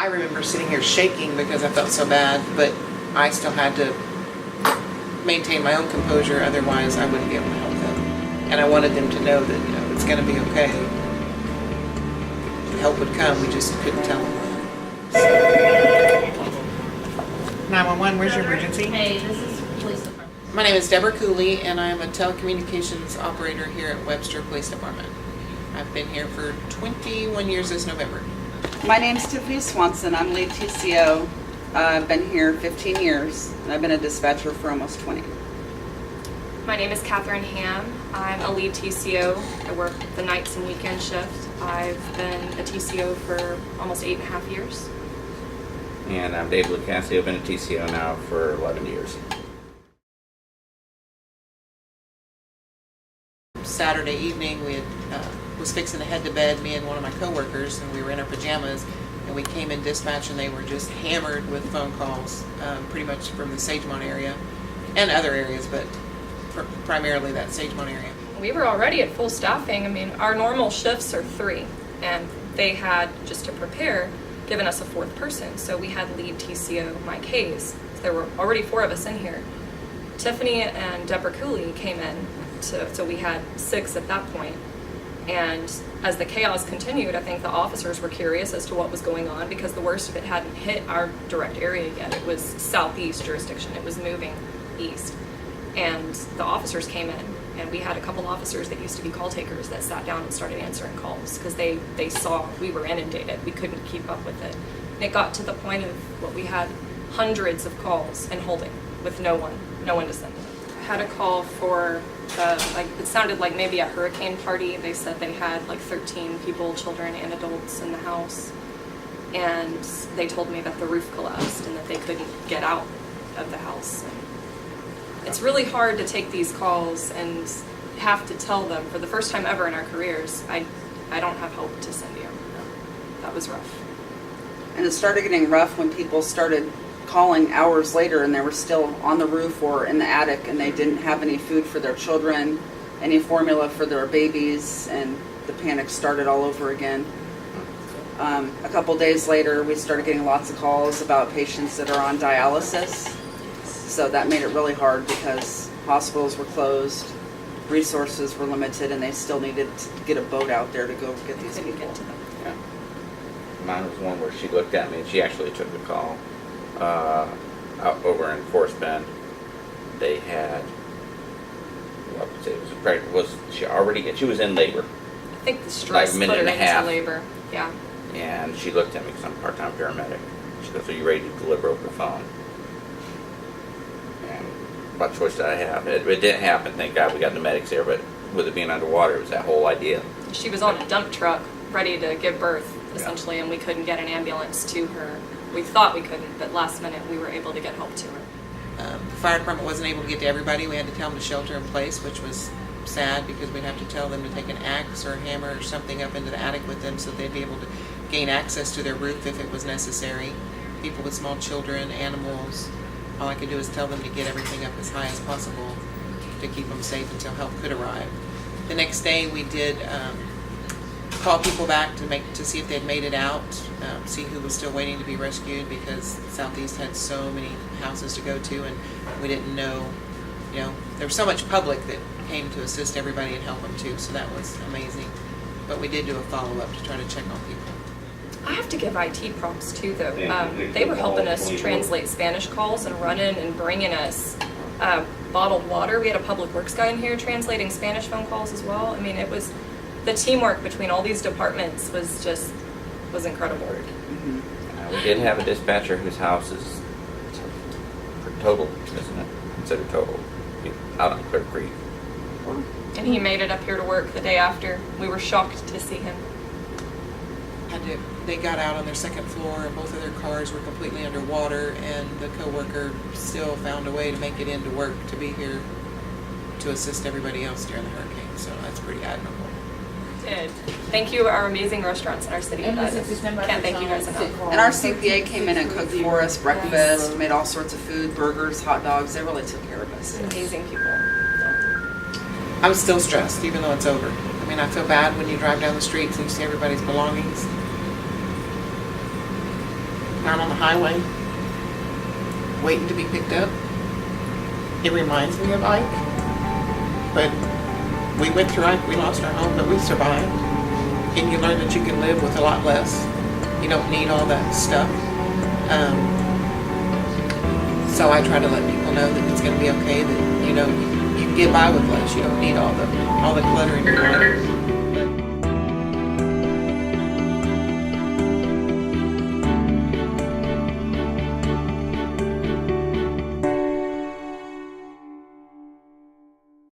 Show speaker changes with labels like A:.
A: I remember sitting here shaking because I felt so bad, but I still had to maintain my own composure, otherwise I wouldn't be able to help them. And I wanted them to know that, it's going to be okay. Help would come, we just couldn't tell them. 911, where's your emergency?
B: Hey, this is police department.
A: My name is Deborah Cooley, and I am a telecommunications operator here at Webster Police Department. I've been here for 21 years this November.
C: My name's Tiffany Swanson. I'm lead TCO. I've been here 15 years, and I've been a dispatcher for almost 20.
D: My name is Kathryn Hamm. I'm a lead TCO. I work the nights and weekend shift. I've been a TCO for almost 8.5 years.
E: And I'm Dave Lucassi. I've been a TCO now for 11 years.
A: Saturday evening, we was fixing to head to bed, me and one of my coworkers, and we were in our pajamas, and we came in dispatch, and they were just hammered with phone calls, pretty much from the Sagemont area and other areas, but primarily that Sagemont area.
D: We were already at full staffing. I mean, our normal shifts are 3, and they had, just to prepare, given us a 4th person. So we had lead TCO Mike Hayes. So there were already 4 of us in here. Tiffany and Deborah Cooley came in, so we had 6 at that point. And as the chaos continued, I think the officers were curious as to what was going on, because the worst of it hadn't hit our direct area yet. It was southeast jurisdiction. It was moving east. And the officers came in, and we had a couple officers that used to be call takers that sat down and started answering calls because they saw we were inundated. We couldn't keep up with it. And it got to the point of what we had hundreds of calls and holding with no one to send them. I had a call for it sounded like maybe a hurricane party. They said they had like 13 people, children and adults in the house. And they told me that the roof collapsed and that they couldn't get out of the house. And it's really hard to take these calls and have to tell them for the first time ever in our careers, I don't have hope to send you. That was rough.
C: And it started getting rough when people started calling hours later and they were still on the roof or in the attic, and they didn't have any food for their children, any formula for their babies, and the panic started all over again. A couple days later, we started getting lots of calls about patients that are on dialysis. So that made it really hard because hospitals were closed, resources were limited, and they still needed to get a boat out there to go get these people.
D: Get to them.
E: Yeah. Mine was one where she looked at me and she actually took the call out over in Forest Bend. They had, what would say, she was in labor.
D: I think the stress
E: like
D: put her
E: and a
D: into
E: half.
D: labor. Yeah.
E: And she looked at me because I'm a part-time paramedic. She goes, "Are you ready to deliver over the phone?" And what choice did I have? It didn't happen, thank God. We got the medics there, but with it being underwater, it was that whole idea.
D: She was on a dump truck ready to give birth, essentially, and we couldn't get an ambulance to her. We thought we couldn't, but last minute we were able to get help to her.
A: The fire department wasn't able to get to everybody. We had to tell them to shelter in place, which was sad because we'd have to tell them to take an axe or a hammer or something up into the attic with them so they'd be able to gain access to their roof if it was necessary. People with small children, animals, all I could do is tell them to get everything up as high as possible to keep them safe until help could arrive. The next day we did call people back to see if they'd made it out, see who was still waiting to be rescued, because Southeast had so many houses to go to, and we didn't know, there was so much public that came to assist everybody and help them too, so that was amazing. But we did do a follow-up to try to check on people.
D: I have to give IT props too, though. They were helping us translate Spanish calls and running and bringing us bottled water. We had a public works guy in here translating Spanish phone calls as well. I mean, it was the teamwork between all these departments was incredible.
C: Mm-hmm.
E: We did have a dispatcher whose house is total, isn't it? Considered total, out on Clear Creek.
D: And he made it up here to work the day after. We were shocked to see him.
A: They got out on their second floor, and both of their cars were completely underwater, and the coworker still found a way to make it into work to be here to assist everybody else during the hurricane. So that's pretty admirable.
D: Thank you, our amazing restaurants in our city. Can't thank you guys enough.
C: And our CPA came in and cooked for us breakfast, made all sorts of food, burgers, hot dogs. They really took care of us.
D: Amazing people.
A: I'm still stressed, even though it's over. I mean, I feel bad when you drive down the streets and you see everybody's belongings. out on the highway, waiting to be picked up. It reminds me of Ike, but we went through Ike, we lost our home, but we survived. And you learn that you can live with a lot less. You don't need all that stuff. So I try to let people know that it's going to be okay, that, you know, you can get by with less. You don't need all the clutter in your life.